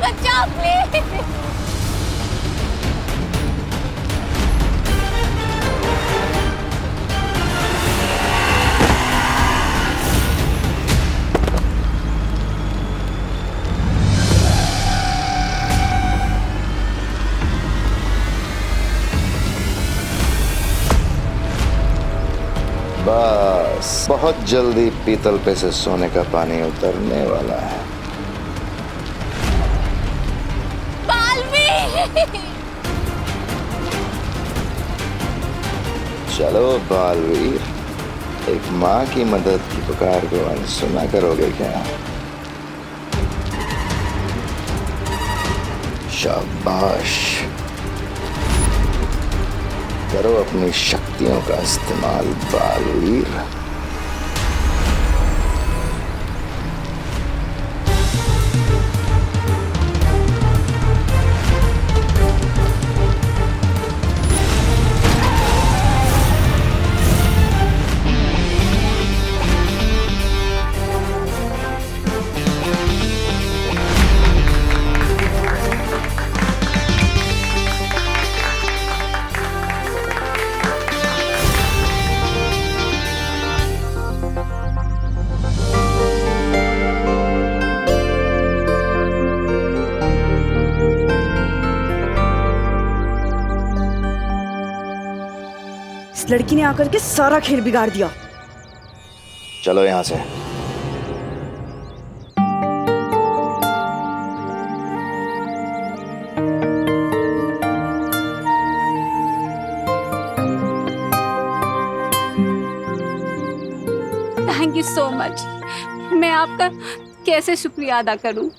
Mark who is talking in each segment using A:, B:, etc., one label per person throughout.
A: बचाओ प्लीज।
B: बस बहुत जल्दी पीतल पे से सोने का पानी उतरने वाला है।
A: बालवीर!
B: चलो बालवीर, एक माँ की मदद की पुकार को अनसुना करोगे क्या? शाबाश, करो अपनी शक्तियों का इस्तेमाल बालवीर।
C: इस लड़की ने आकर के सारा खेल बिगाड़ दिया।
B: चलो यहाँ से।
A: Thank you so much. मैं आपका कैसे शुक्रिया अदा करूं?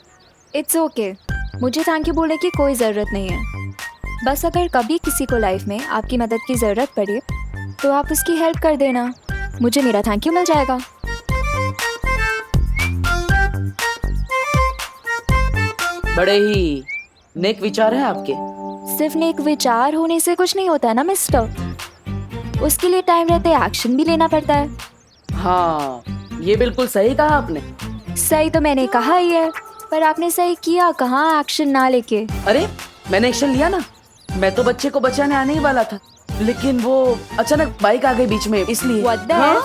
D: इट्स ओके, मुझे थैंक यू बोलने की कोई ज़रूरत नहीं है। बस अगर कभी किसी को लाइफ में आपकी मदद की ज़रूरत पड़े तो आप उसकी हेल्प कर देना, मुझे मेरा थैंक यू मिल जाएगा।
E: बड़े ही नेक विचार है आपके।
D: सिर्फ नेक विचार होने से कुछ नहीं होता है ना मिस्टर, उसके लिए टाइम रहते एक्शन भी लेना पड़ता है।
E: हाँ, ये बिल्कुल सही कहा आपने।
D: सही तो मैंने कहा ही है, पर आपने सही किया कहाँ एक्शन ना लेके।
E: अरे मैंने एक्शन लिया ना, मैं तो बच्चे को बचाने आने ही वाला था, लेकिन वो अचानक बाइक आ गई बीच में, इसलिए।
D: What the
E: हाँ?
D: hell?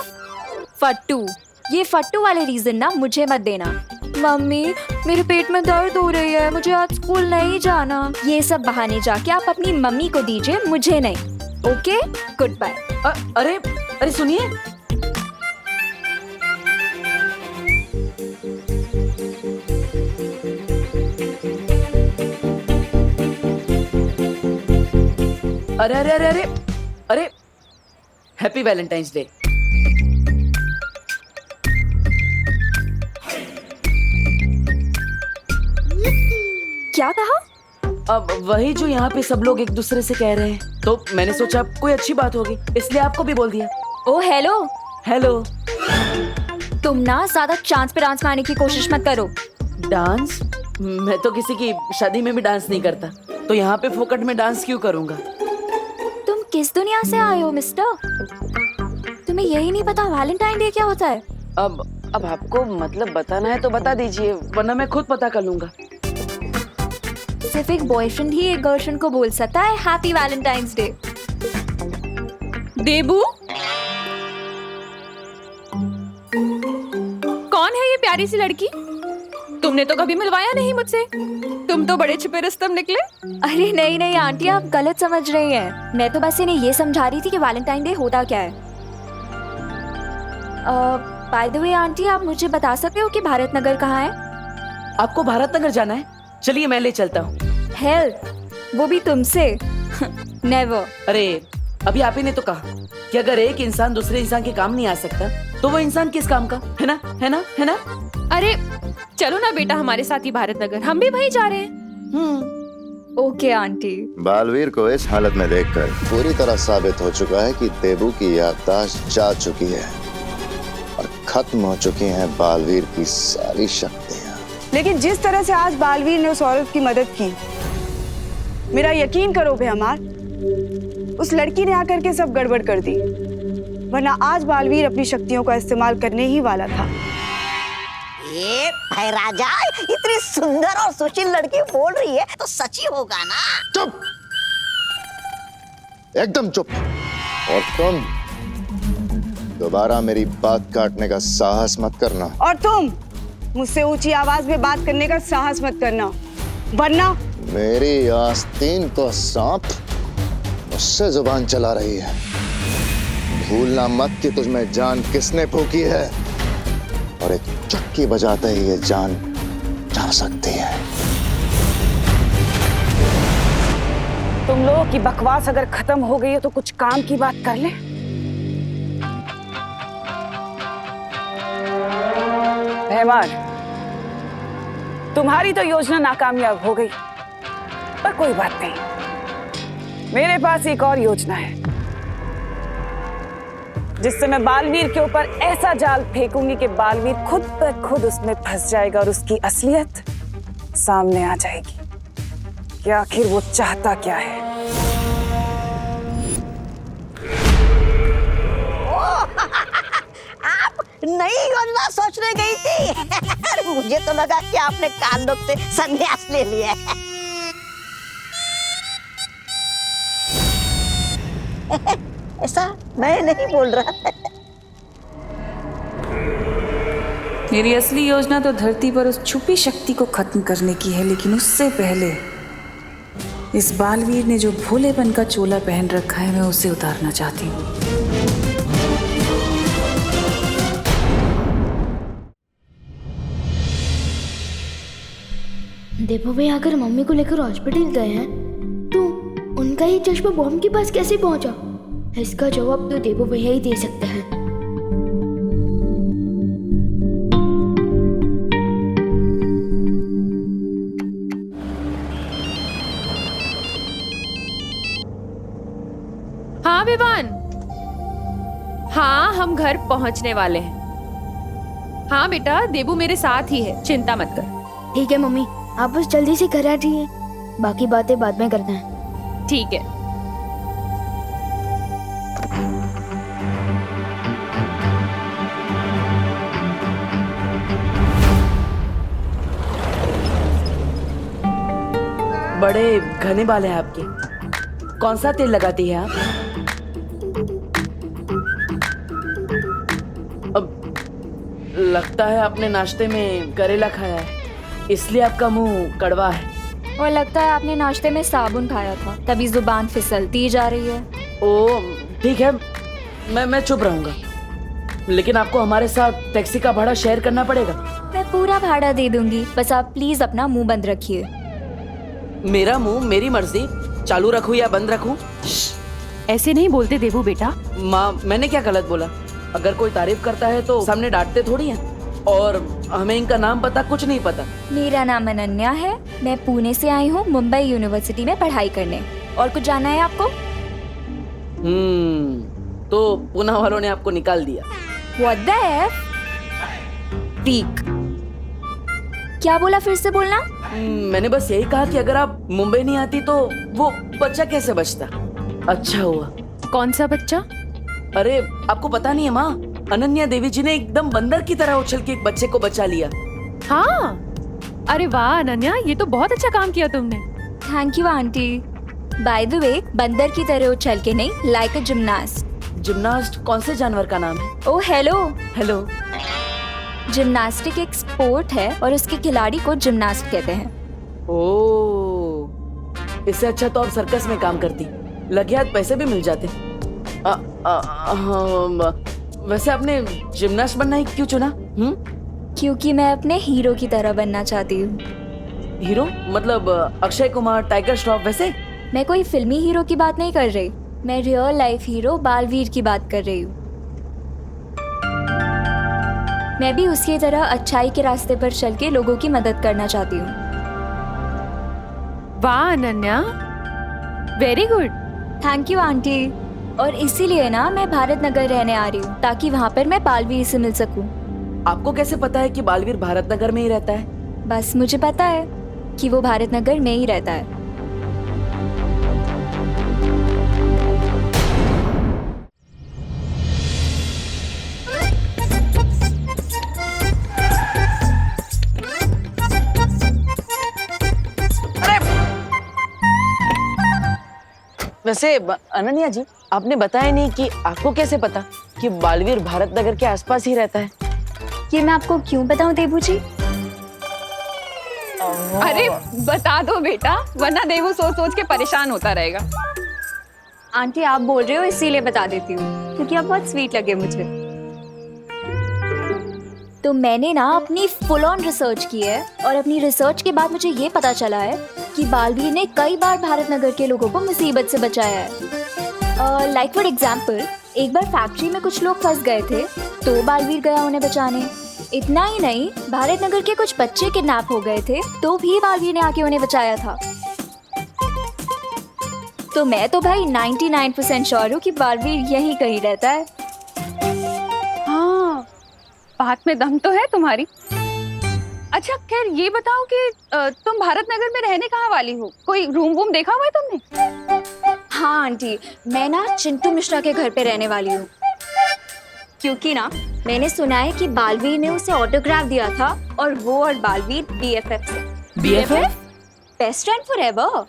D: फट्टू, ये फट्टू वाले रीजन ना मुझे मत देना। मम्मी मेरे पेट में दर्द हो रही है, मुझे आज स्कूल नहीं जाना, ये सब बहाने जाके आप अपनी मम्मी को दीजिए, मुझे नहीं। Okay, good bye.
E: अरे अरे सुनिए, अरे अरे अरे अरे अरे हैप्पी वैलेंटाइंस डे।
D: क्या कहा?
E: अब वही जो यहाँ पे सब लोग एक दूसरे से कह रहे हैं, तो मैंने सोचा कोई अच्छी बात होगी, इसलिए आपको भी बोल दिया।
D: ओ हेलो,
E: हेलो।
D: तुम ना ज्यादा चांस पे डांस मारने की कोशिश मत करो।
E: डांस? मैं तो किसी की शादी में भी डांस नहीं करता, तो यहाँ पे फोकट में डांस क्यों करूँगा?
D: तुम किस दुनिया से आए हो मिस्टर? तुम्हें यही नहीं पता वैलेंटाइन डे क्या होता है?
E: अब आपको मतलब बताना है तो बता दीजिए, वरना मैं खुद पता कर लूंगा।
D: सिर्फ एक बॉयफ्रेंड ही एक गर्लफ्रेंड को बोल सकता है हैप्पी वैलेंटाइंस डे।
A: देबू, कौन है ये प्यारी सी लड़की? तुमने तो कभी मिलवाया नहीं मुझसे, तुम तो बड़े छिपे रुस्तम निकले।
D: अरे नहीं नहीं आंटी, आप गलत समझ रही हैं। मैं तो बस इन्हें ये समझा रही थी कि वैलेंटाइन डे होता क्या है। बाय द वे आंटी, आप मुझे बता सकते हो कि भारत नगर कहाँ है?
E: आपको भारत नगर जाना है? चलिए मैं ले चलता हूँ।
D: हेल्प? वो भी तुमसे? नेवर।
E: अरे अभी आप ही ने तो कहा कि अगर एक इंसान दूसरे इंसान के काम नहीं आ सकता तो वो इंसान किस काम का, है ना, है ना, है ना?
A: अरे चलो ना बेटा हमारे साथ ही भारत नगर, हम भी वही जा रहे हैं।
D: Okay aunty.
B: बालवीर को इस हालत में देखकर पूरी तरह साबित हो चुका है कि देबू की याददाश्त जा चुकी है और खत्म हो चुकी हैं बालवीर की सारी शक्तियाँ।
C: लेकिन जिस तरह से आज बालवीर ने उस औरत की मदद की, मेरा यकीन करो बेहमार, उस लड़की ने आकर के सब गड़बड़ कर दी, वरना आज बालवीर अपनी शक्तियों का इस्तेमाल करने ही वाला था।
F: ये भाई राजा, इतनी सुंदर और सुशील लड़की बोल रही है तो सच ही होगा ना।
B: चुप, एकदम चुप। और तुम दोबारा मेरी बात काटने का साहस मत करना।
C: और तुम मुझसे ऊंची आवाज में बात करने का साहस मत करना, वरना
B: मेरी आस्तीन को सांप मुझसे जुबान चला रही है। भूलना मत कि तुझमें जान किसने फूकी है, और एक चक्की बजाते ही ये जान जा सकती है।
C: तुम लोगों की बकवास अगर खत्म हो गई है तो कुछ काम की बात कर ले। रहमान, तुम्हारी तो योजना नाकामयाब हो गई, पर कोई बात नहीं, मेरे पास एक और योजना है जिससे मैं बालवीर के ऊपर ऐसा जाल फेंकूंगी कि बालवीर खुद ब खुद उसमें फंस जाएगा और उसकी असलियत सामने आ जाएगी कि आखिर वो चाहता क्या है।
F: आप नई योजना सोचने गई थी। मुझे तो लगा कि आपने कांडों से संन्यास ले लिया है। ऐसा मैं नहीं बोल रहा।
G: मेरी असली योजना तो धरती पर उस छुपी शक्ति को खत्म करने की है, लेकिन उससे पहले इस बालवीर ने जो भोलेपन का चोला पहन रखा है, मैं उसे उतारना चाहती हूँ।
H: देवो भैया अगर मम्मी को लेकर हॉस्पिटल गए हैं तो उनका ये चश्मा बॉम्ब के पास कैसे पहुंचा? इसका जवाब तो देवो भैया ही दे सकते हैं।
A: हाँ विवान, हाँ हम घर पहुंचने वाले हैं। हाँ बेटा, देबू मेरे साथ ही है, चिंता मत कर।
H: ठीक है मम्मी, आप बस जल्दी से घर आ जाइए, बाकी बातें बाद में करना है।
A: ठीक है।
E: बड़े घने बाल हैं आपके। कौन सा तेल लगाती है आप? अब लगता है आपने नाश्ते में करेला खाया है, इसलिए आपका मुंह कड़वा है।
D: और लगता है आपने नाश्ते में साबुन खाया था, तभी जुबान फिसलती जा रही है।
E: ओ ठीक है, मैं चुप रहूंगा, लेकिन आपको हमारे साथ टैक्सी का भाड़ा शेयर करना पड़ेगा।
D: मैं पूरा भाड़ा दे दूंगी, बस आप प्लीज अपना मुंह बंद रखिए।
E: मेरा मुंह मेरी मर्जी, चालू रखूं या बंद रखूं?
A: ऐसे नहीं बोलते देबू बेटा।
E: माँ, मैंने क्या गलत बोला? अगर कोई तारीफ करता है तो सामने डांटते थोड़ी हैं, और हमें इनका नाम पता कुछ नहीं पता।
D: मेरा नाम अनन्या है, मैं पुणे से आई हूँ मुंबई यूनिवर्सिटी में पढ़ाई करने। और कुछ जानना है आपको?
E: तो पुणे वालों ने आपको निकाल दिया।
D: What the F? Freak। क्या बोला, फिर से बोलना।
E: मैंने बस यही कहा कि अगर आप मुंबई नहीं आती तो वो बच्चा कैसे बचता। अच्छा हुआ।
A: कौन सा बच्चा?
E: अरे आपको पता नहीं है माँ, अनन्या देवी जी ने एकदम बंदर की तरह उछल के एक बच्चे को बचा लिया।
A: हाँ, अरे वाह अनन्या, ये तो बहुत अच्छा काम किया तुमने।
D: Thank you aunty. By the way, बंदर की तरह उछल के नहीं, लाइक अ जिम्नास्ट।
E: जिम्नास्ट कौन से जानवर का नाम है?
D: Oh hello.
E: हेलो।
D: जिम्नास्टिक एक स्पोर्ट है और उसके खिलाड़ी को जिम्नास्ट कहते हैं।
E: ओह, इससे अच्छा तो आप सर्कस में काम करती, लगे हाथ पैसे भी मिल जाते। वैसे आपने जिम्नास्ट बनना ही क्यों चुना?
D: क्योंकि मैं अपने हीरो की तरह बनना चाहती हूँ।
E: हीरो मतलब अक्षय कुमार, टाइगर श्रॉफ वैसे?
D: मैं कोई फिल्मी हीरो की बात नहीं कर रही, मैं रियल लाइफ हीरो बालवीर की बात कर रही हूँ। मैं भी उसकी तरह अच्छाई के रास्ते पर चल के लोगों की मदद करना चाहती हूँ।
A: वाह Ananya, very good.
D: Thank you aunty. और इसीलिए ना मैं भारत नगर रहने आ रही हूँ, ताकि वहाँ पर मैं बालवीर से मिल सकूँ।
E: आपको कैसे पता है कि बालवीर भारत नगर में ही रहता है?
D: बस मुझे पता है कि वो भारत नगर में ही रहता है।
E: वैसे अनन्या जी, आपने बताया नहीं कि आपको कैसे पता कि बालवीर भारत नगर के आसपास ही रहता है?
D: ये मैं आपको क्यों बताऊं देबू जी?
A: अरे बता दो बेटा, वरना देवू सोच सोच के परेशान होता रहेगा।
D: आंटी आप बोल रहे हो इसीलिए बता देती हूँ, क्योंकि आप बहुत स्वीट लगे मुझे। तो मैंने ना अपनी फुल ऑन रिसर्च की है, और अपनी रिसर्च के बाद मुझे ये पता चला है कि बालवीर ने कई बार भारत नगर के लोगों को मुसीबत से बचाया है। लाइक फॉर एग्जाम्पल, एक बार फैक्ट्री में कुछ लोग फंस गए थे, तो बालवीर गया उन्हें बचाने। इतना ही नहीं, भारत नगर के कुछ बच्चे किडनैप हो गए थे, तो भी बालवीर ने आके उन्हें बचाया था। तो मैं तो भाई 99% श्योर हूँ कि बालवीर यहीं कहीं रहता है।
A: हाँ, बात में दम तो है तुम्हारी। अच्छा खैर ये बताओ कि तुम भारत नगर में रहने कहाँ वाली हो? कोई रूम वूम देखा हुआ है तुमने?
D: हाँ आंटी, मैं ना चिंटू मिश्रा के घर पे रहने वाली हूँ, क्योंकि ना मैंने सुना है कि बालवीर ने उसे ऑटोग्राफ दिया था, और वो और बालवीर BFF से।
E: BFF?
D: बेस्ट फ्रेंड फॉरएवर,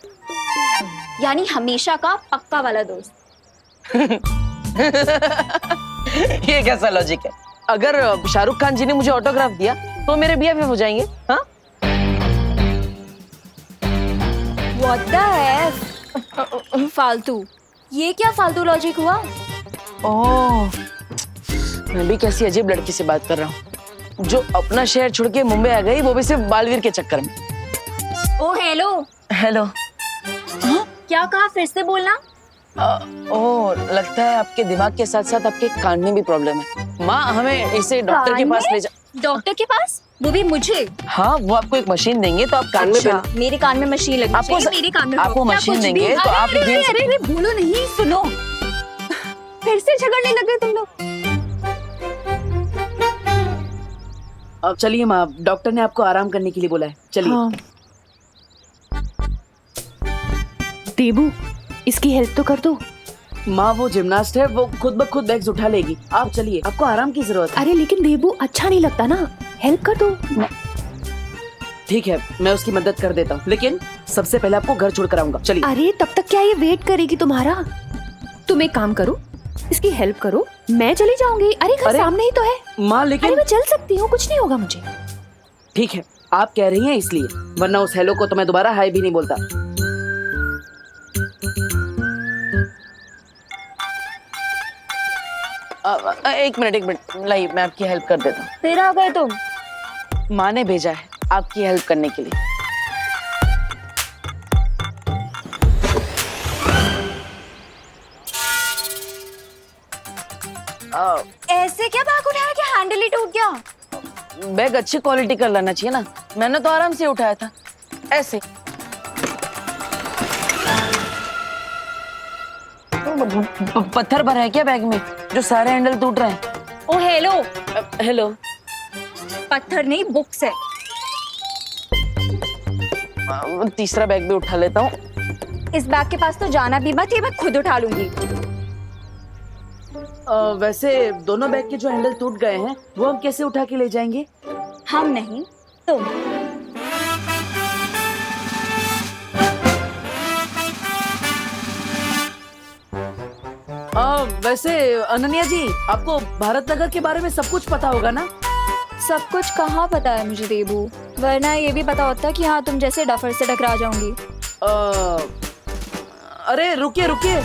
D: यानी हमेशा का पक्का वाला दोस्त।
E: ये कैसा लॉजिक है? अगर शाहरुख खान जी ने मुझे ऑटोग्राफ दिया तो मेरे BFF हो जाएंगे? हाँ?
D: What the F? फालतू, ये क्या फालतू लॉजिक हुआ?
E: ओह, मैं भी कैसी अजीब लड़की से बात कर रहा हूँ, जो अपना शहर छोड़ के मुंबई आ गई, वो भी सिर्फ बालवीर के चक्कर में।
D: ओ हेलो।
E: हेलो।
D: क्या कहा, फिर से बोलना।
E: ओह, लगता है आपके दिमाग के साथ साथ आपके कान में भी प्रॉब्लम है। माँ, हमें इसे डॉक्टर के पास ले जा।
D: डॉक्टर के पास? वो भी मुझे?
E: हाँ, वो आपको एक मशीन देंगे तो आप कान
D: अच्छा,
E: में
D: मेरे कान में मशीन लगी
E: आपको
D: मेरे कान में
E: आपको
D: क्या
E: मशीन
D: कुछ भी?
E: देंगे तो आप
A: अरे बोलो नहीं, सुनो। फिर से झगड़ने लगे तुम लोग।
E: अब चलिए माँ, डॉक्टर ने आपको आराम करने के लिए बोला है, चलिए।
A: हाँ। देबू, इसकी हेल्प तो कर दो।
E: माँ, वो जिमनास्ट है, वो खुद ब खुद बैग्स उठा लेगी। आप चलिए, आपको आराम की जरूरत है।
A: अरे लेकिन देबू अच्छा नहीं लगता ना, हेल्प कर दो।
E: ठीक है, मैं उसकी मदद कर देता हूँ, लेकिन सबसे पहले आपको घर छोड़ कर आऊंगा। चलिए।
A: अरे तब तक क्या ये वेट करेगी तुम्हारा? तुम एक काम करो, इसकी हेल्प करो, मैं चली जाऊंगी। अरे घर सामने ही तो है।
E: माँ
A: अरे
E: लेकिन
A: मैं चल सकती हूँ, कुछ नहीं होगा मुझे।
E: ठीक है, आप कह रही हैं इसलिए, वरना उस हेलो को तो मैं दोबारा हाय भी नहीं बोलता। एक मिनट, लाइए मैं आपकी हेल्प कर देता हूँ।
D: फिर आ गए तुम?
E: माँ ने भेजा है आपकी हेल्प करने के लिए।
D: ऐसे क्या बैग उठाया कि हैंडल ही टूट गया?
E: बैग अच्छी क्वालिटी का लाना चाहिए ना, मैंने तो आराम से उठाया था, ऐसे। पत्थर भरा है क्या बैग में, जो सारे हैंडल टूट रहे हैं?
D: ओ हेलो।
E: हेलो।
D: पत्थर नहीं, बुक्स है।
E: तीसरा बैग भी उठा लेता हूँ।
D: इस बैग के पास तो जाना भी मत, ये मैं खुद उठा लूंगी।
E: वैसे दोनों बैग के जो हैंडल टूट गए हैं, वो हम कैसे उठा के ले जाएंगे?
D: हम नहीं, तुम।
E: वैसे अनन्या जी, आपको भारत नगर के बारे में सब कुछ पता होगा ना?
D: सब कुछ कहाँ पता है मुझे देबू, वरना ये भी पता होता कि हाँ तुम जैसे डफर से टकरा जाऊंगी।
E: अरे रुकिए रुकिए,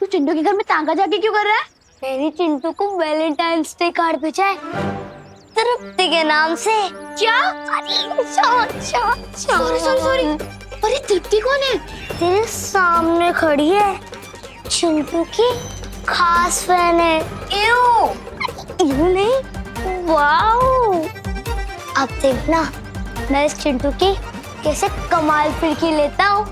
H: तू चिंटू के घर में तांगा जाके क्यों कर रहा है? मैंने चिंटू को वैलेंटाइंस डे कार्ड भेजा है तृप्ति के नाम से। क्या? सॉरी। अरे तृप्ति कौन है? तेरे सामने खड़ी है, चिंटू की खास फैन है। यू नहीं, वाओ। अब देखना मैं इस चिंटू की कैसे कमाल फिरकी लेता हूँ।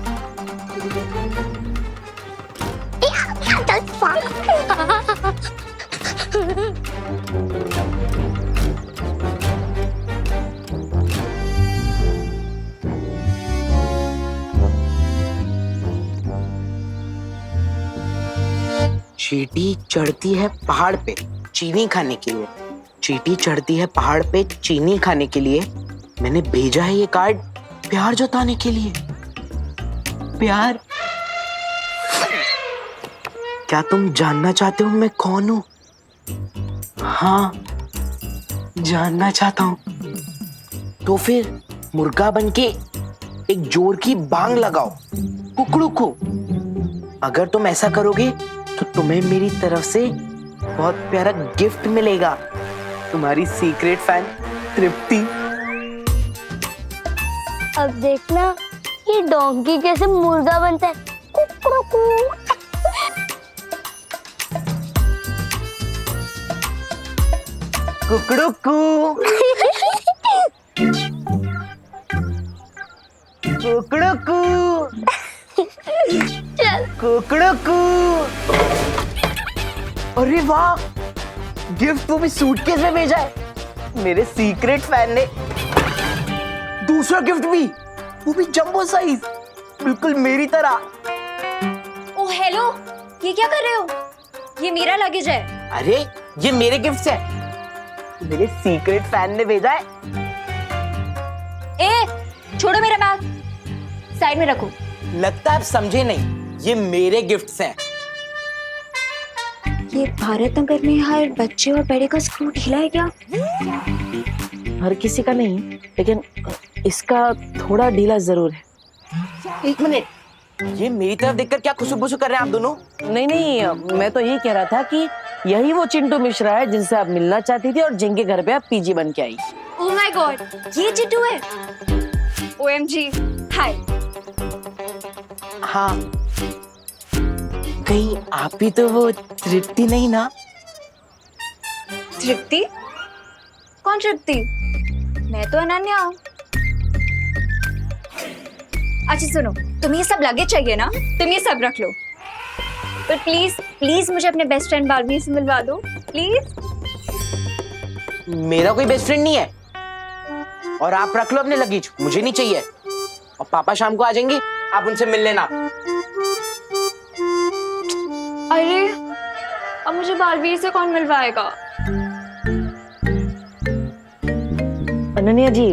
I: चींटी चढ़ती है पहाड़ पे चीनी खाने के लिए। चींटी चढ़ती है पहाड़ पे चीनी खाने के लिए, मैंने भेजा है ये कार्ड प्यार जताने के लिए। प्यार। क्या तुम जानना चाहते हो मैं कौन हूं? हाँ, जानना चाहता हूं। तो फिर मुर्गा बनके एक जोर की बांग लगाओ कुकड़ू को। अगर तुम ऐसा करोगे तो तुम्हें मेरी तरफ से बहुत प्यारा गिफ्ट मिलेगा। तुम्हारी सीक्रेट फैन तृप्ति।
H: अब देखना ये डोंकी कैसे मुर्गा बनता है। कुकड़ू
I: कुकड़ू कू। कुकड़ू कू। कुकड़ू कू। अरे वाह, गिफ्ट वो भी सूटकेस में भेजा है। मेरे सीक्रेट फैन ने दूसरा गिफ्ट भी, वो भी जंबो साइज, बिल्कुल मेरी तरह।
D: ओ हेलो, ये क्या कर रहे हो? ये मेरा लगेज है।
I: अरे ये मेरे गिफ्ट है, मेरे सीक्रेट फैन ने भेजा है।
D: ए, छोड़ो मेरा बैग, साइड में रखो।
I: लगता है आप समझे नहीं, ये मेरे गिफ्ट्स हैं।
D: ये भारत नगर में हर बच्चे और बड़े का स्क्रू ढीला है क्या?
E: हर किसी का नहीं, लेकिन इसका थोड़ा ढीला जरूर है।
I: एक मिनट, ये मेरी तरफ देखकर क्या खुशबू कर रहे हैं आप दोनों?
E: नहीं नहीं, मैं तो यही कह रहा था कि यही वो चिंटू मिश्रा है जिनसे आप मिलना चाहती थी और जिनके घर पे आप पीजी बन के आई।
D: ओह माय गॉड, ये चिंटू है।
A: OMG,
D: हाय।
I: हाँ, कहीं आप ही तो वो तृप्ति नहीं ना?
D: तृप्ति? कौन तृप्ति? मैं तो अनन्या हूँ। अच्छा सुनो, तुम्हें ये सब लगेज चाहिए ना? तुम ये सब रख लो, पर प्लीज प्लीज मुझे अपने बेस्ट फ्रेंड बालवीर से मिलवा दो प्लीज।
I: मेरा कोई बेस्ट फ्रेंड नहीं है, और आप रख लो अपने लगेज, मुझे नहीं चाहिए। और पापा शाम को आ जाएंगे, आप उनसे मिल लेना।
D: अरे अब मुझे बालवीर से कौन मिलवाएगा?
E: अनन्या जी,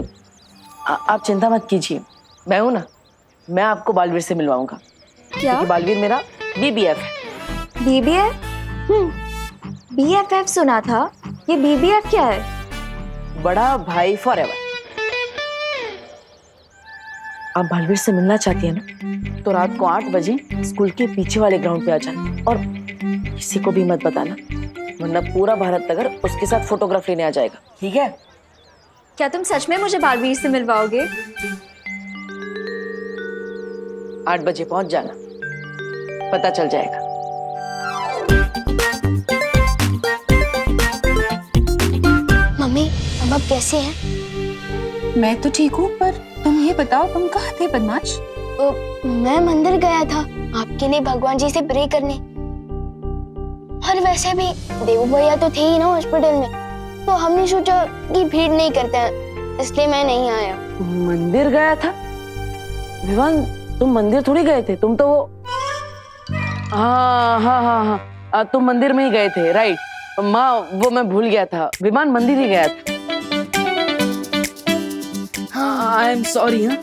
E: आप चिंता मत कीजिए, मैं हूं ना, मैं आपको बालवीर से मिलवाऊंगा।
D: क्या?
E: क्योंकि बालवीर मेरा BBF है।
D: BBF? BFF सुना था, ये BBF क्या है?
E: बड़ा भाई फॉरएवर। आप बालवीर से मिलना चाहती है ना, तो रात को 8 बजे स्कूल के पीछे वाले ग्राउंड पे आ जाना, और किसी को भी मत बताना, वरना पूरा भारत नगर उसके साथ फोटोग्राफ लेने आ जाएगा, ठीक है?
D: क्या तुम सच में मुझे बालवीर से मिलवाओगे?
E: 8 बजे पहुंच जाना, पता चल जाएगा।
H: मम्मी, अब आप कैसे हैं?
A: मैं तो ठीक हूँ, पर तुम ये बताओ तुम कहाँ थे बदमाश?
H: मैं मंदिर गया था आपके लिए भगवान जी से प्रे करने। और वैसे भी देवू भैया तो थे ही ना हॉस्पिटल में, तो हमने सोचा कि भीड़ नहीं करते हैं, इसलिए मैं नहीं आया।
E: मंदिर गया था? विवान, तुम मंदिर थोड़ी गए थे, तुम तो वो हाँ हाँ हाँ हाँ, तुम मंदिर में ही गए थे, राइट। माँ, वो मैं भूल गया था, विमान मंदिर ही गया था। हाँ, आई एम सॉरी। हाँ,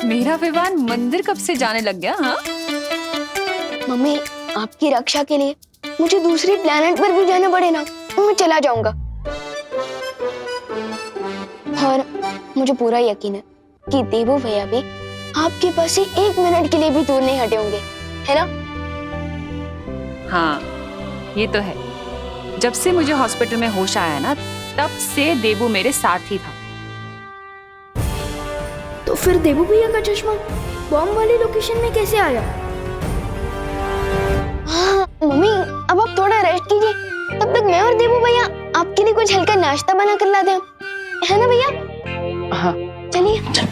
A: मेरा विमान मंदिर कब से जाने लग गया? हाँ,
H: मम्मी, आपकी रक्षा के लिए मुझे दूसरी प्लेनेट पर भी जाना पड़े ना, तो मैं चला जाऊंगा। और मुझे पूरा यकीन है कि देवू भैया भी आपके पास से 1 मिनट के लिए भी दूर नहीं हटे होंगे, है ना?
A: हाँ, ये तो है। जब से मुझे हॉस्पिटल में होश आया ना, तब से देवू मेरे साथ ही था।
H: तो फिर देवू भैया का चश्मा बॉम्ब वाली लोकेशन में कैसे आया? हाँ, मम्मी, अब आप थोड़ा रेस्ट कीजिए, तब तक मैं और देवू भैया आपके लिए कुछ हल्का नाश्ता बना कर लाते हैं, है ना भैया?
E: हाँ,
H: चलिए।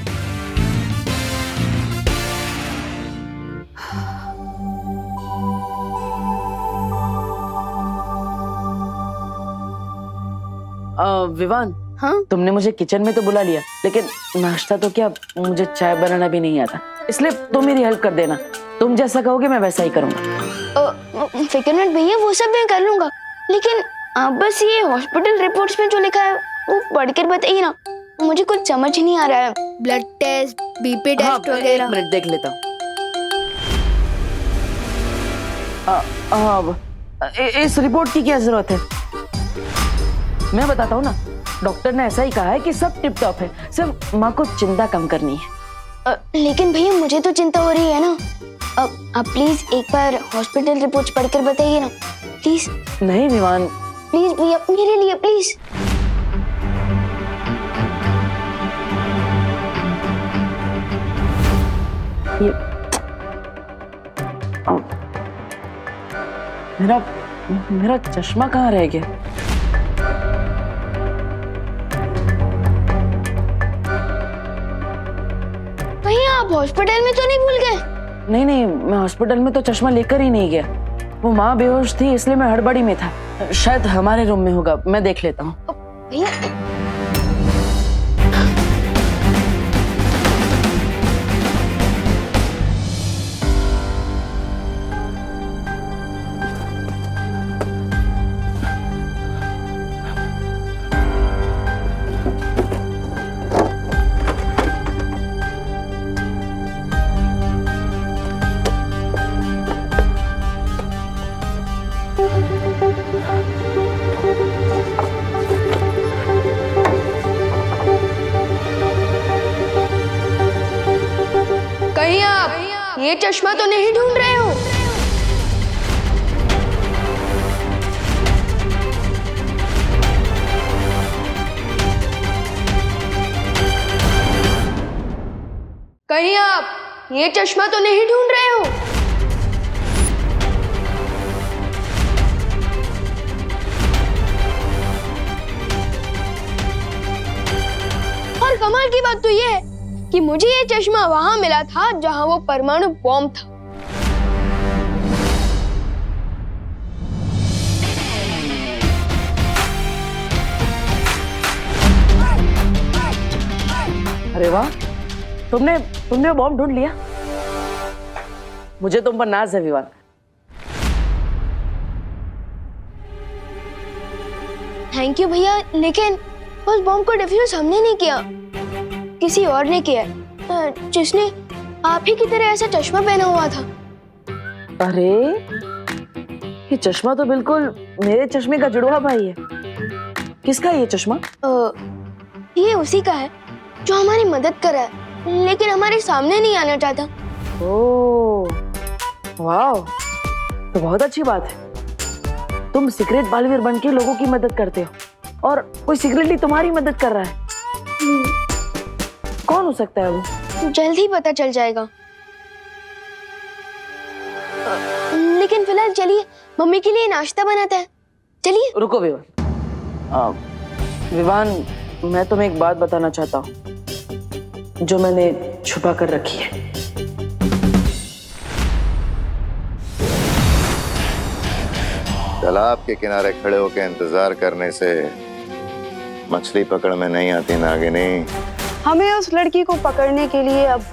E: विवान,
H: हाँ?
E: तुमने मुझे किचन में तो बुला लिया, लेकिन नाश्ता तो क्या, मुझे चाय बनाना भी नहीं आता, इसलिए तुम मेरी हेल्प कर देना। तुम जैसा कहोगे मैं वैसा ही करूंगा।
H: फिक्र मत भैया, वो सब मैं कर लूंगा, लेकिन आप बस ये हॉस्पिटल रिपोर्ट्स में जो लिखा है वो पढ़कर बताइए ना, मुझे कुछ समझ नहीं आ रहा है। ब्लड टेस्ट, बीपी
E: हाँ,
H: टेस्ट
E: एक
H: वगैरह।
E: मिनट देख लेता हूँ। इस रिपोर्ट की क्या जरूरत है? मैं बताता हूँ ना, डॉक्टर ने ऐसा ही कहा है कि सब टिप टॉप है, सिर्फ माँ को चिंता कम करनी है।
H: लेकिन भैया मुझे तो चिंता हो रही है ना। आप प्लीज एक बार हॉस्पिटल रिपोर्ट्स पढ़कर बताइए ना, प्लीज।
E: नहीं विवान,
H: प्लीज भैया, मेरे लिए प्लीज।
E: ये मेरा मेरा चश्मा कहाँ रह गया?
H: भैया आप हॉस्पिटल में तो नहीं भूल गए?
E: नहीं नहीं, मैं हॉस्पिटल में तो चश्मा लेकर ही नहीं गया। वो माँ बेहोश थी इसलिए मैं हड़बड़ी में था। शायद हमारे रूम में होगा, मैं देख लेता हूँ।
H: भैया कहीं आप ये चश्मा तो नहीं ढूंढ रहे हो? कहीं आप ये चश्मा तो नहीं ढूंढ रहे हो? और कमाल की बात तो ये है कि मुझे ये चश्मा वहां मिला था जहां वो परमाणु बॉम्ब था।
E: अरे वाह, तुमने तुमने बॉम्ब ढूंढ लिया। मुझे तुम पर नाज है विवान।
H: थैंक यू भैया, लेकिन उस बॉम्ब को डिफ्यूज हमने नहीं किया, किसी और ने किया, जिसने आप ही की तरह ऐसा चश्मा पहना हुआ था।
E: अरे ये चश्मा तो बिल्कुल मेरे चश्मे का जुड़वा भाई है। किसका है ये चश्मा?
H: ये उसी का है जो हमारी मदद कर रहा है, लेकिन हमारे सामने नहीं आना चाहता।
E: ओह वाह, तो बहुत अच्छी बात है। तुम सीक्रेट बालवीर बन के लोगों की मदद करते हो और कोई सीक्रेटली तुम्हारी मदद कर रहा है। कौन हो सकता है वो?
H: जल्द ही पता चल जाएगा। लेकिन फिलहाल चलिए मम्मी के लिए नाश्ता बनाता है। चलिए।
E: रुको विवान। विवान, मैं तुम्हें एक बात बताना चाहता हूँ जो मैंने छुपा कर रखी है।
B: तालाब के किनारे खड़े होकर इंतजार करने से मछली पकड़ में नहीं आती नागिनी।
J: हमें उस लड़की को पकड़ने के लिए अब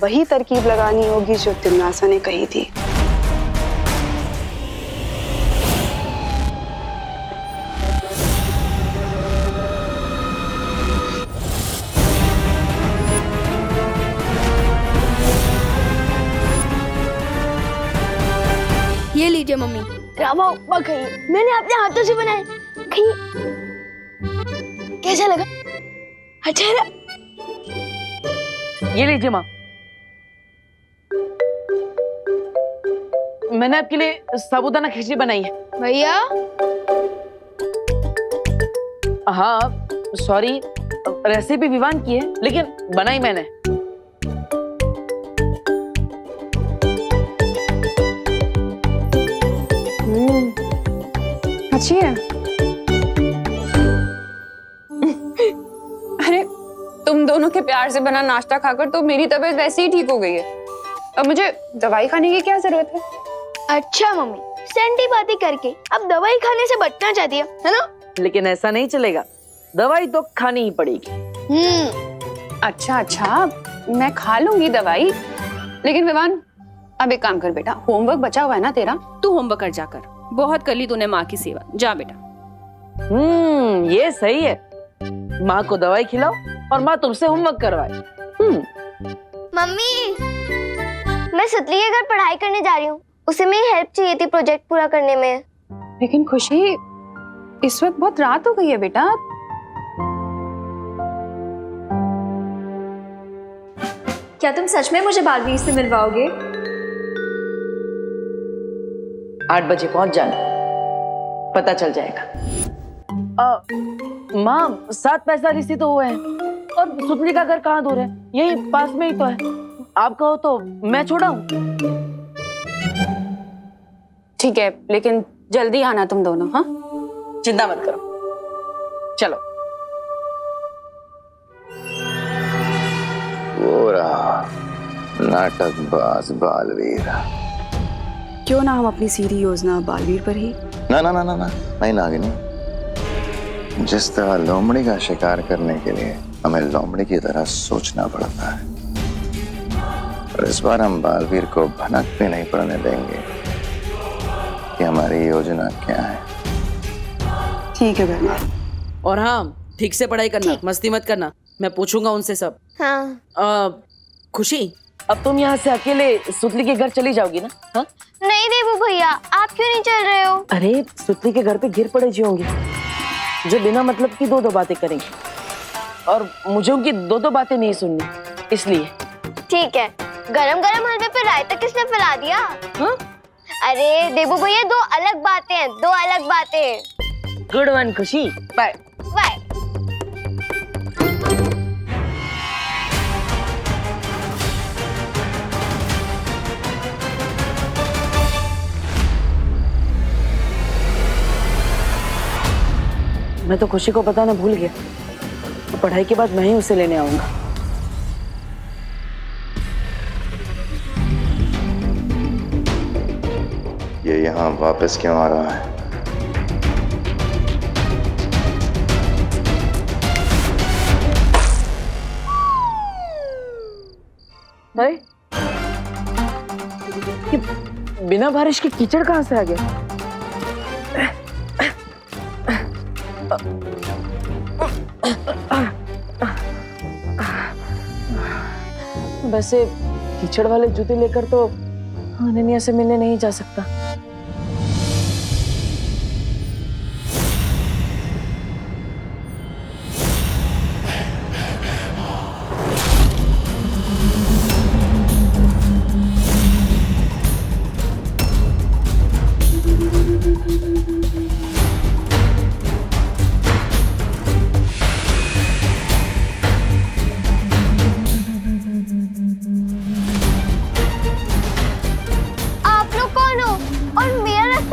J: वही तरकीब लगानी होगी जो तिमनासा ने कही थी।
H: ये लीजिए मम्मी, रावा उपमा खाइए, मैंने अपने हाथों से बनाए। खाइए, कैसा लगा? अच्छा है?
E: ये लीजिए माँ, मैंने आपके लिए साबूदाना खिचड़ी बनाई है।
H: भैया।
E: हाँ सॉरी, रेसिपी विवान की है लेकिन बनाई मैंने।
A: अच्छी है। अरे तुम दोनों के प्यार से बना नाश्ता खाकर तो मेरी तबीयत वैसे ही ठीक हो गई है। अब मुझे दवाई खाने की क्या जरूरत है?
H: अच्छा मम्मी, सैंडी बातें करके अब दवाई खाने से बचना चाहती है ना?
E: लेकिन ऐसा नहीं चलेगा, दवाई तो खानी ही पड़ेगी।
A: अच्छा अच्छा, मैं खा लूंगी दवाई, लेकिन विवान अब एक काम कर बेटा, होमवर्क बचा हुआ है ना तेरा, तू होमवर्क कर जाकर। बहुत कर ली तूने माँ की सेवा, जा बेटा।
E: ये सही है। माँ को दवाई खिलाओ और माँ तुमसे होमवर्क करवाए।
H: मम्मी, मैं सुतली के घर पढ़ाई करने जा रही हूँ। उसे मेरी हेल्प चाहिए थी प्रोजेक्ट पूरा करने में।
A: लेकिन खुशी, इस वक्त बहुत रात हो गई है बेटा।
D: क्या तुम सच में मुझे बालवीर से मिलवाओगे?
E: 8 बजे पहुंच जाना, पता चल जाएगा। माँ 7 पैंतालीस ही तो हुए हैं और सुतली का घर कहाँ दूर है, यही पास में ही तो है। आप कहो तो मैं छोड़ाऊं?
J: ठीक है, लेकिन जल्दी आना तुम दोनों। हाँ,
E: चिंता मत करो, चलो।
B: वो रहा नाटकबाज बालवीर।
J: क्यों ना हम अपनी सीधी योजना बालवीर पर ही।
B: ना ना ना ना ना, नहीं नागिनी। जिस तरह लोमड़ी का शिकार करने के लिए हमें लोमड़ी की तरह सोचना पड़ता है, और इस बार हम बालवीर को भनक भी नहीं पड़ने देंगे कि हमारी योजना क्या है।
J: ठीक है बहना।
E: और हाँ, ठीक से पढ़ाई करना, मस्ती मत करना, मैं पूछूंगा उनसे सब।
H: हाँ।
E: खुशी, अब तुम यहाँ से अकेले सुतली के घर चली जाओगी ना? हाँ?
H: नहीं देवू भैया, आप क्यों नहीं चल रहे हो?
E: अरे सुतली के घर पे गिर पड़े जी होंगे जो बिना मतलब की दो बातें करेंगे, और मुझे उनकी दो बातें नहीं सुननी, इसलिए।
H: ठीक है, गरम गरम हलवे पे रायता किसने फैला दिया?
E: हाँ?
H: अरे देवू भैया, 2 अलग बातें हैं, 2 अलग बातें।
E: गुड वन खुशी, बाय
H: बाय।
E: मैं तो खुशी को बताना भूल गया, तो पढ़ाई के बाद मैं ही उसे लेने आऊंगा।
B: ये यहाँ वापस क्यों आ रहा है?
E: अरे ये बिना बारिश के कीचड़ कहाँ से आ गया? वैसे कीचड़ वाले जूते लेकर तो अनन्या से मिलने नहीं जा सकता।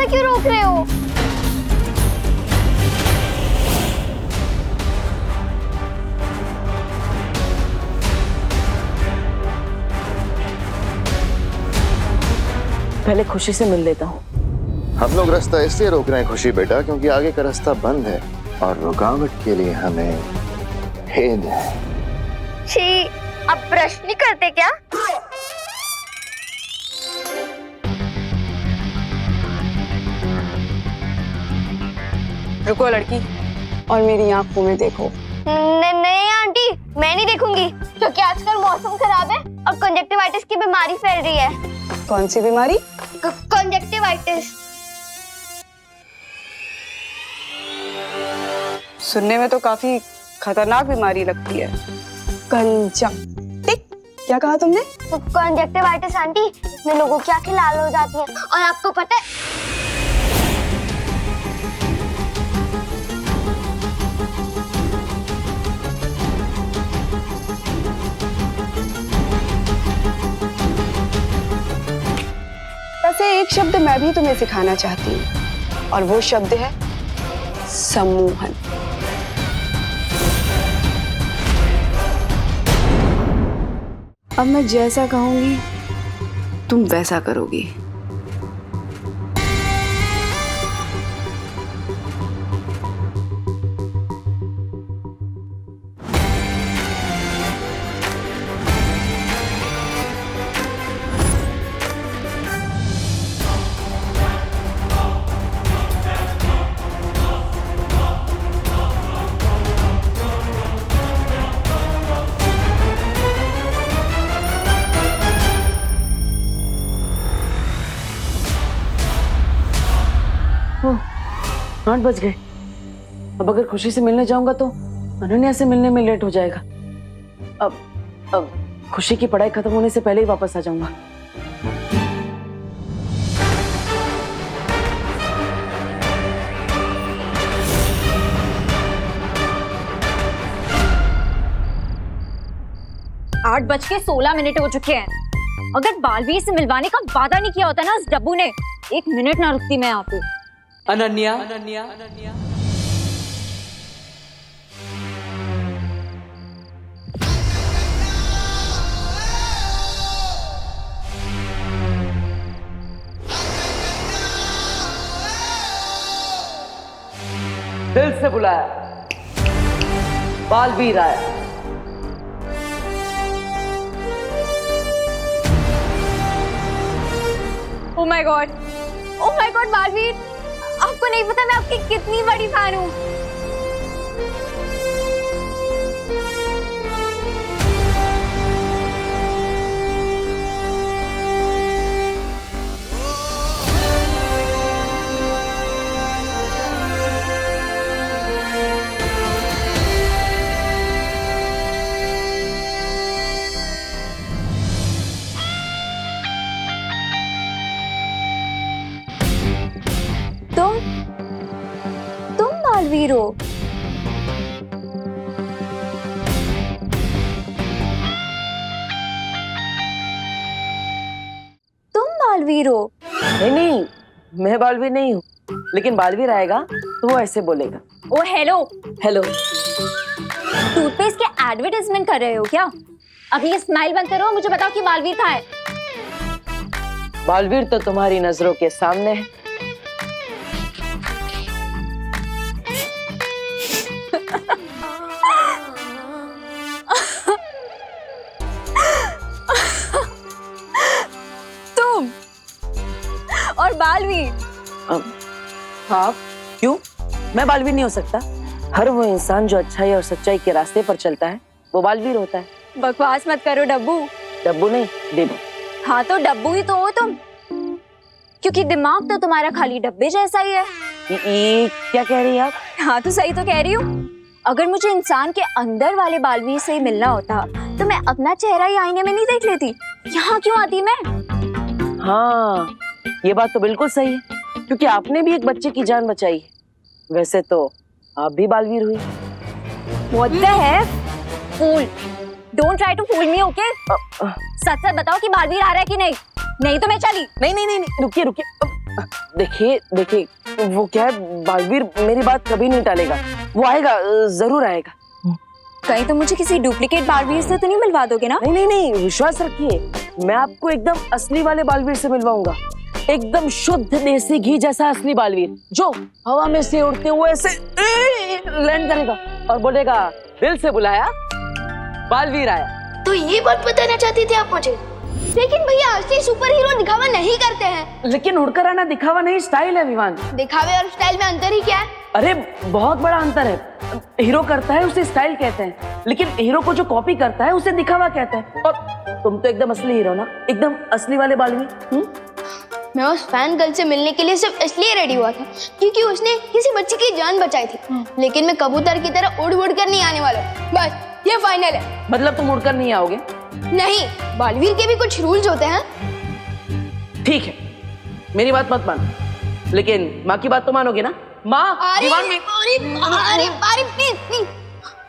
H: क्यों रोक रहे हो?
E: पहले खुशी से मिल लेता हूँ।
B: हम लोग रास्ता इसलिए रोक रहे हैं खुशी बेटा, क्योंकि आगे का रास्ता बंद है और रुकावट के लिए हमें भेद है।
H: छी, अब ब्रश नहीं करते क्या?
J: रुको लड़की, और मेरी आंखों में देखो।
H: नहीं आंटी, मैं नहीं देखूंगी, क्योंकि आजकल मौसम खराब है और कंजक्टिवाइटिस की बीमारी फैल रही है।
J: कौन सी बीमारी?
H: कंजक्टिवाइटिस।
J: सुनने में तो काफी खतरनाक बीमारी लगती है। क्या कहा तुमने?
H: कंजक्टिवाइटिस आंटी, इसमें लोगों की आंखें लाल हो जाती हैं, और आपको पता है
J: वैसे एक शब्द मैं भी तुम्हें सिखाना चाहती हूँ, और वो शब्द है सम्मोहन। अब मैं जैसा कहूंगी तुम वैसा करोगी।
E: 8 बज गए। अब अगर खुशी से मिलने जाऊंगा तो अनन्या से मिलने में लेट हो जाएगा। अब खुशी की पढ़ाई खत्म होने से पहले ही वापस आ जाऊंगा।
D: आठ 8:16 हो चुके हैं। अगर बालवीर से मिलवाने का वादा नहीं किया होता ना उस डब्बू ने, 1 मिनट ना रुकती मैं यहाँ पे।
I: अनन्या, दिल से बुलाया, बालवीर आया।
D: ओह माय गॉड बालवीर, आपको नहीं पता मैं आपकी कितनी बड़ी फैन हूँ। तुम बालवीर हो? तुम बालवीर हो?
E: नहीं, मैं बालवीर नहीं हूँ, लेकिन बालवीर आएगा तो वो ऐसे बोलेगा।
D: ओ हेलो।
E: हेलो।
D: टूथपेस्ट के एडवर्टाइजमेंट कर रहे हो क्या? अभी ये स्माइल बंद करो, मुझे बताओ कि बालवीर कहाँ है?
E: बालवीर तो तुम्हारी नजरों के सामने है।
D: तुम और बालवीर?
E: हाँ, क्यों? मैं बालवीर नहीं हो सकता? हर वो इंसान जो अच्छाई और सच्चाई के रास्ते पर चलता है वो बालवीर होता है।
D: बकवास मत करो डब्बू।
E: डब्बू नहीं, डिब्बू।
D: हाँ तो डब्बू ही तो हो तुम, क्योंकि दिमाग तो तुम्हारा खाली डब्बे जैसा ही है।
E: ये क्या कह रही है आप?
D: हाँ तो सही तो कह रही हूँ। अगर मुझे इंसान के अंदर वाले बालवीर से ही मिलना होता तो मैं अपना चेहरा ही आईने में नहीं देख लेती, यहाँ क्यों आती मैं?
E: हाँ, ये बात तो बिल्कुल सही है, क्योंकि आपने भी एक बच्चे की जान बचाई है। वैसे तो आप भी बालवीर हुई।
D: What the heck? Fool! Don't try to fool me, okay? सच सच बताओ कि बालवीर आ रहा है कि नहीं? नहीं तो मैं चली।
E: नहीं, रुकिए। देखिए, वो क्या है, बालवीर मेरी बात कभी नहीं टालेगा। वो आएगा, जरूर आएगा।
D: कहीं तो मुझे किसी डुप्लीकेट बालवीर से तो नहीं मिलवा दोगे ना?
E: नहीं, विश्वास रखिए, मैं आपको एकदम असली वाले बालवीर से मिलवाऊंगा। एकदम शुद्ध देसी घी जैसा असली बालवीर, जो हवा में से उड़ते हुए ऐसे लैंड करेगा और बोलेगा, दिल से बुलाया, बालवीर आया।
H: तो ये बात बताना चाहती थी आप मुझे? लेकिन भैया असली सुपर हीरो दिखावा नहीं करते हैं।
E: लेकिन उड़कर आना दिखावा नहीं, स्टाइल है विवान।
H: दिखावे और स्टाइल में अंतर ही क्या है?
E: अरे बहुत बड़ा अंतर है। हीरो करता है उसे स्टाइल कहते हैं, लेकिन हीरो को जो कॉपी करता है उसे दिखावा कहते हैं। और तुम तो एकदम असली हीरो ना, एकदम असली वाले बालवीर।
H: मैं उस फैन गर्ल से मिलने के लिए सिर्फ इसलिए रेडी हुआ था क्योंकि उसने किसी बच्चे की जान बचाई थी, लेकिन मैं कबूतर की तरह उड़ कर नहीं आने वाला। बस ये फाइनल है।
E: मतलब तुम उड़कर नहीं आओगे?
H: नहीं, बालवीर के भी कुछ रूल्स होते हैं।
E: ठीक है, मेरी बात मत मान, लेकिन माँ की बात तो मानोगे ना? माँ, दीवान में।
H: अरे प्लीज,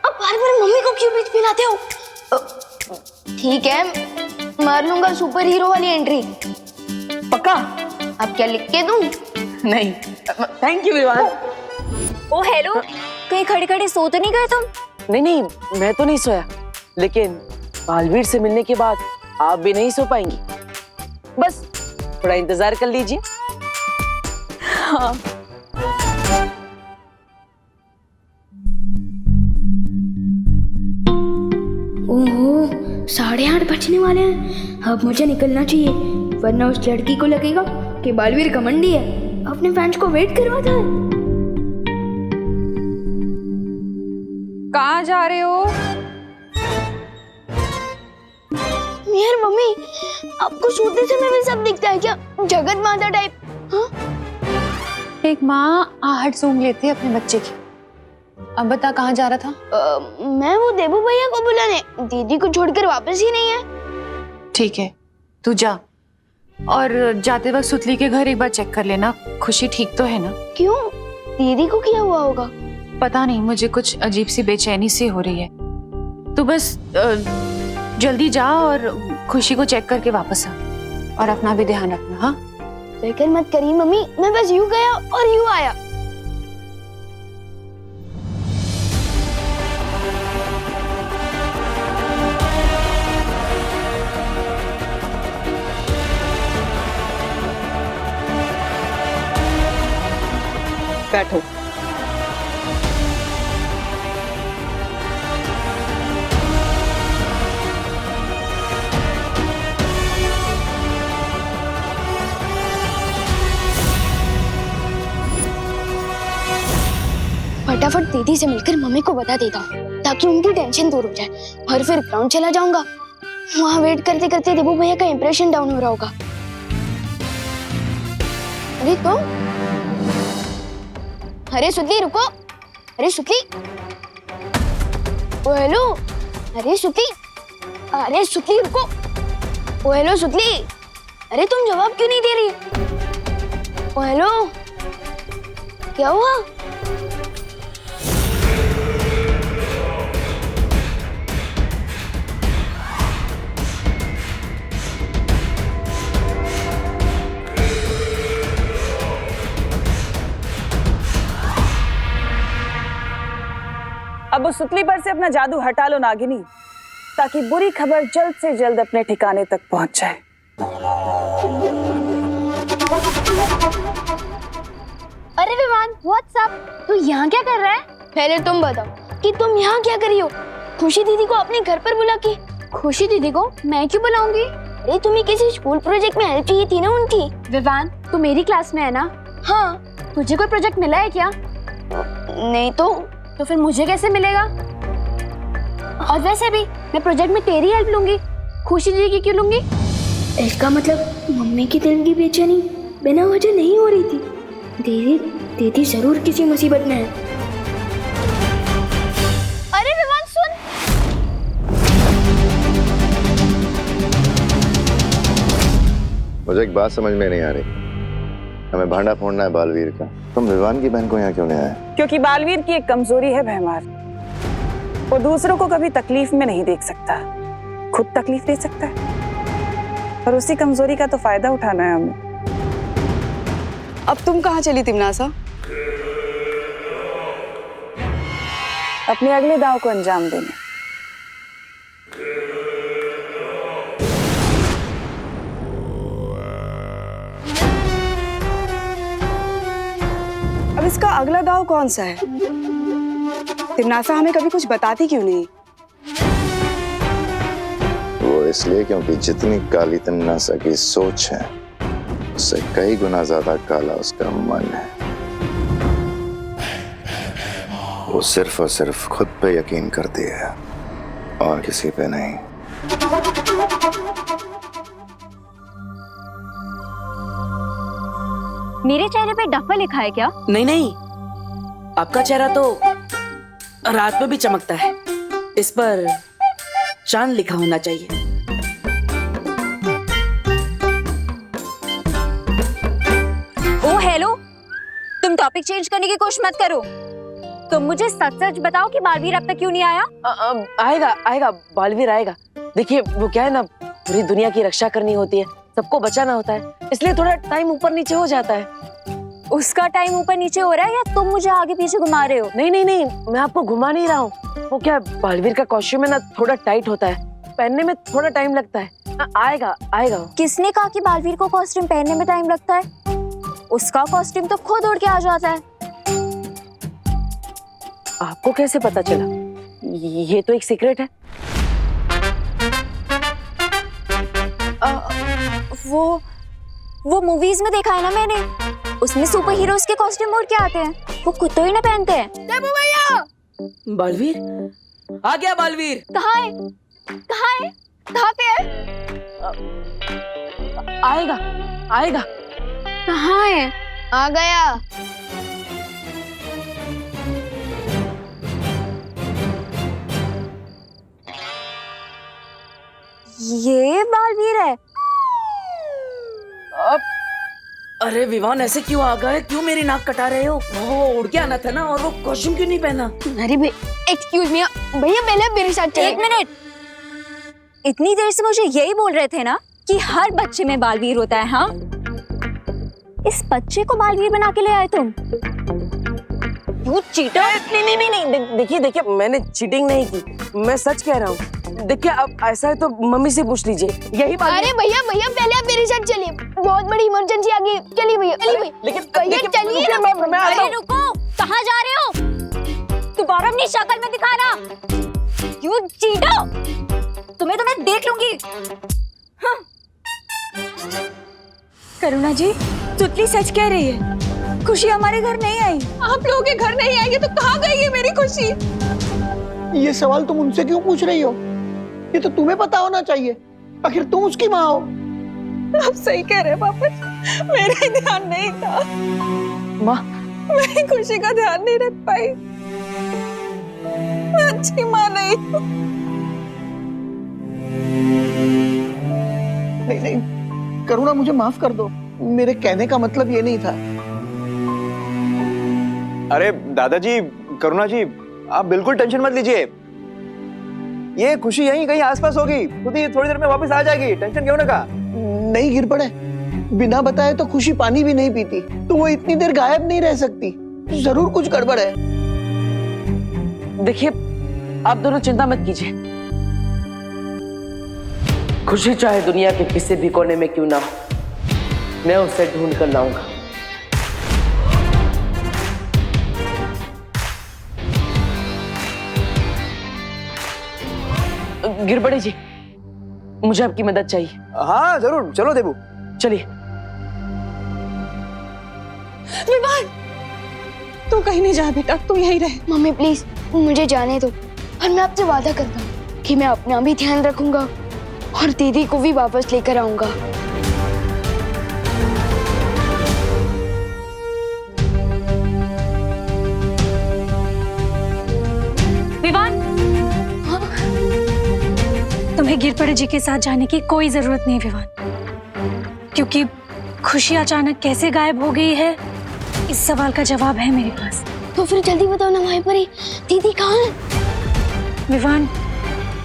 H: अब बार-बार मम्मी को क्यों बीच में लाते हो? ठीक है, मार लूंगा सुपर हीरो वाली एंट्री।
E: पक्का?
H: अब क्या लिख के दूं?
E: नहीं, थैंक यू विवान।
D: ओ हेलो, कहीं खड़े खड़े सो तो नहीं गए तुम?
E: नहीं, मैं तो नहीं सोया, लेकिन बालवीर से मिलने के बाद आप भी नहीं सो पाएंगी। बस थोड़ा इंतजार कर लीजिए।
D: हाँ।
H: ओहो, 8:30 बजने वाले हैं। अब मुझे निकलना चाहिए, वरना उस लड़की को लगेगा कि बालवीर घमंडी है, अपने फैंस को वेट करवाता है।
A: कहाँ जा रहे हो?
H: यार मम्मी, आपको सोते समय भी सब दिखता है क्या? जगत माता टाइप? हाँ?
J: एक माँ आहट सूंघ लेती है अपने बच्चे की। अब बता कहाँ जा रहा था?
H: मैं वो देबू भैया को बुलाने, दीदी को छोड़कर वापस ही नहीं है।
J: ठीक है, तू जा, और जाते वक्त सुतली के घर एक बार चेक कर लेना, खुशी ठीक तो है ना?
H: क्यों, दीदी को क्या हुआ होगा?
J: पता नहीं, मुझे कुछ अजीब सी बेचैनी सी हो रही है। तू बस जल्दी जा और खुशी को चेक करके वापस आ, और अपना भी ध्यान रखना। हाँ,
H: फिक्र मत करिए मम्मी, मैं बस यूं गया और यूं आया।
C: बैठो।
H: फटाफट दीदी से मिलकर मम्मी को बता देता हूँ ताकि उनकी टेंशन दूर हो जाए, और फिर ग्राउंड चला जाऊंगा। वहाँ वेट करते करते देबू भैया का इंप्रेशन डाउन हो रहा होगा। अरे तुम, अरे सुतली रुको, अरे सुतली, ओ हेलो, अरे सुतली, अरे सुतली रुको, ओ हेलो सुतली, अरे तुम जवाब क्यों नहीं दे रही? ओ हेलो, क्या हुआ?
C: अब उस सुतली पर से अपना जादू हटा लो नागिनी, ताकि बुरी खबर जल्द से जल्द अपने ठिकाने तक पहुंच जाए।
H: अरे विवान, व्हाट्सअप, तू यहाँ क्या कर रहा है? पहले तुम बताओ कि तुम यहाँ क्या कर रही हो? खुशी दीदी को अपने घर पर बुला के। खुशी दीदी को मैं क्यों बुलाऊंगी? अरे तुम्हें किसी स्कूल प्रोजेक्ट में हेल्प चाहिए थी ना उनकी। विवान, तू मेरी क्लास में है ना? हाँ। तुझे कोई प्रोजेक्ट मिला है क्या? नहीं तो फिर मुझे कैसे मिलेगा? और वैसे भी मैं प्रोजेक्ट में तेरी हेल्प लूंगी, खुशी दीदी की क्यों लूंगी? इसका मतलब मम्मी की दिल की बेचैनी बिना वजह नहीं हो रही थी। दीदी जरूर किसी मुसीबत में है। अरे विवान सुन,
B: मुझे एक बात समझ में नहीं आ रही, हमें भांडा फोड़ना है बालवीर का, तुम विवान की बहन को यहाँ क्यों ले आए?
C: क्योंकि बालवीर की एक कमजोरी है भैमार, वो दूसरों को कभी तकलीफ में नहीं देख सकता, खुद तकलीफ दे सकता है, और उसी कमजोरी का तो फायदा उठाना है हमें।
J: अब तुम कहाँ चली तिमनासा?
C: अपने अगले दाव को अंजाम देने।
J: अब इसका अगला दाव कौन सा है? तिमनासा हमें कभी कुछ बताती क्यों नहीं?
B: वो इसलिए क्योंकि जितनी काली तिमनासा की सोच है, उससे कई गुना ज्यादा काला उसका मन है। वो सिर्फ और सिर्फ खुद पे यकीन करती है और किसी पे नहीं।
D: मेरे चेहरे पे डफा लिखा है क्या?
E: नहीं नहीं, आपका चेहरा तो रात में भी चमकता है, इस पर चांद लिखा होना चाहिए।
D: ओ हेलो, तुम टॉपिक चेंज करने की कोशिश मत करो। तुम मुझे सच सच बताओ कि बालवीर अब तक क्यों नहीं आया?
E: आएगा आएगा, बालवीर आएगा। देखिए वो क्या है ना, पूरी दुनिया की रक्षा करनी होती है, सबको बचाना होता है, इसलिए थोड़ा टाइम ऊपर नीचे हो जाता है।
D: उसका टाइम ऊपर नीचे हो रहा है या तुम मुझे आगे पीछे घुमा रहे हो?
E: नहीं नहीं नहीं, मैं आपको घुमा नहीं रहा हूँ। वो क्या, बालवीर का कॉस्ट्यूम है ना, थोड़ा टाइट होता है, पहनने में थोड़ा टाइम लगता है। आएगा आएगा।
D: किसने कहा कि बालवीर को कॉस्ट्यूम पहनने में टाइम लगता है? उसका कॉस्ट्यूम तो खुद उड़ के आ जाता है।
E: आपको कैसे पता चला? ये तो एक सीक्रेट है।
D: वो मूवीज में देखा है ना मैंने, उसमें सुपर हीरोज के कॉस्ट्यूम उड़ के आते हैं, वो खुद तो ही ना पहनते हैं। देबू भैया!
E: बालवीर आ गया। बालवीर
D: कहाँ है? कहाँ है? कहाँ पे है?
E: आएगा आएगा।
D: कहाँ है?
H: आ गया।
D: ये बालवीर है।
E: अरे विवान, ऐसे क्यों आ गए? क्यों मेरी नाक कटा रहे हो? वो उड़ के आना था ना, और वो कॉस्ट्यूम क्यों नहीं पहना?
H: अरे एक्सक्यूज मी भैया, पहले आप मेरे साथ चलिए।
D: एक मिनट, इतनी देर से मुझे यही बोल रहे थे ना कि हर बच्चे में बालवीर होता है। हाँ, इस बच्चे को बालवीर बना के ले आए तुम। You cheater.
E: नहीं, देखिए मैंने चीटिंग नहीं की, मैं सच कह रहा हूँ। देखिए, अब ऐसा है तो मम्मी से पूछ लीजिए, यही बात।
H: अरे भैया पहले आप मेरे साथ चलिए, बहुत बड़ी इमरजेंसी आ गई। चलिए भैया,
E: लेकिन
H: चलिए।
E: मैं आता
D: अरे
E: हूँ।
D: रुको, कहाँ जा रहे हो? दोबारा अपनी शक्ल में दिखाना। यू चीटर, तुम्हें तो मैं देख लूंगी। हाँ। करुणा जी, तुतली सच कह रही है, खुशी हमारे घर नहीं आई।
A: आप लोगों के घर नहीं आएंगे तो कहाँ गई है मेरी खुशी?
K: ये सवाल तुम उनसे क्यों पूछ रही हो? ये तो तुम्हें पता होना चाहिए, आखिर तुम उसकी माँ हो।
A: आप सही कह रहे हैं पापा, मेरा ध्यान नहीं था।
E: माँ,
A: मैं खुशी का ध्यान नहीं रख पाई। मैं अच्छी माँ नहीं हूँ।
K: नहीं, करुणा मुझे माफ कर दो, मेरे कहने का मतलब ये नहीं था।
L: अरे दादाजी, करुणा जी, आप बिल्कुल टेंशन मत लीजिए। ये खुशी यहीं कहीं आसपास होगी, खुद ही थोड़ी देर में वापस आ जाएगी, टेंशन क्यों ना का।
K: नहीं गिर पड़े, बिना बताए तो खुशी पानी भी नहीं पीती, तो वो इतनी देर गायब नहीं रह सकती। जरूर कुछ गड़बड़ है।
E: देखिए, आप दोनों चिंता मत कीजिए। खुशी चाहे दुनिया के किसी भी कोने में क्यों ना हो, मैं उसे ढूंढ कर लाऊंगा। गिरबड़े जी, मुझे आपकी मदद चाहिए।
L: हाँ जरूर, चलो देबू,
E: चलिए।
A: विवान, तू कहीं नहीं जा बेटा, तू यहीं रहे।
H: मम्मी प्लीज मुझे जाने दो, और मैं आपसे वादा करता हूँ कि मैं अपना भी ध्यान रखूंगा और दीदी को भी वापस लेकर आऊंगा।
M: विवान, तुम्हें गिरपड़े जी के साथ जाने की कोई जरूरत नहीं विवान, क्योंकि खुशी अचानक कैसे गायब हो गई है, इस सवाल का जवाब है मेरे पास।
H: तो फिर जल्दी बताओ ना माई परी, दीदी कहाँ है?
M: विवान,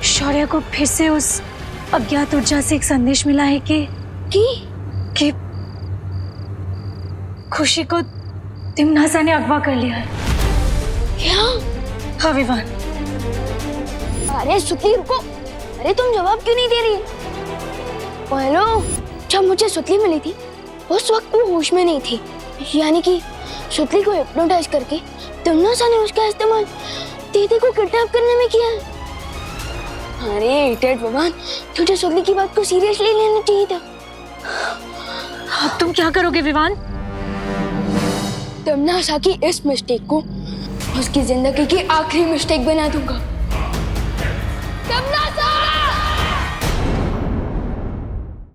M: शौर्य को फिर से उस अज्ञात ऊर्जा से एक संदेश मिला है कि खुशी को तिमनासा ने अगवा कर लिया है।
H: क्या?
M: हाँ विवान।
H: अरे सुतली रुको, अरे तुम जवाब क्यों नहीं दे रही? हेलो, जब मुझे सुतली मिली थी उस वक्त वो होश में नहीं थी, यानी कि सुतली को हिप्नोटाइज करके तिमनासा ने उसका इस्तेमाल दीदी को किडनैप करने में किया है। अरे इडियट भगवान, तुझे सुतली की बात को सीरियसली लेना चाहिए था।
M: अब तुम क्या करोगे विवान?
H: तिमनासा की इस मिस्टेक को उसकी जिंदगी की आखिरी मिस्टेक बना दूंगा।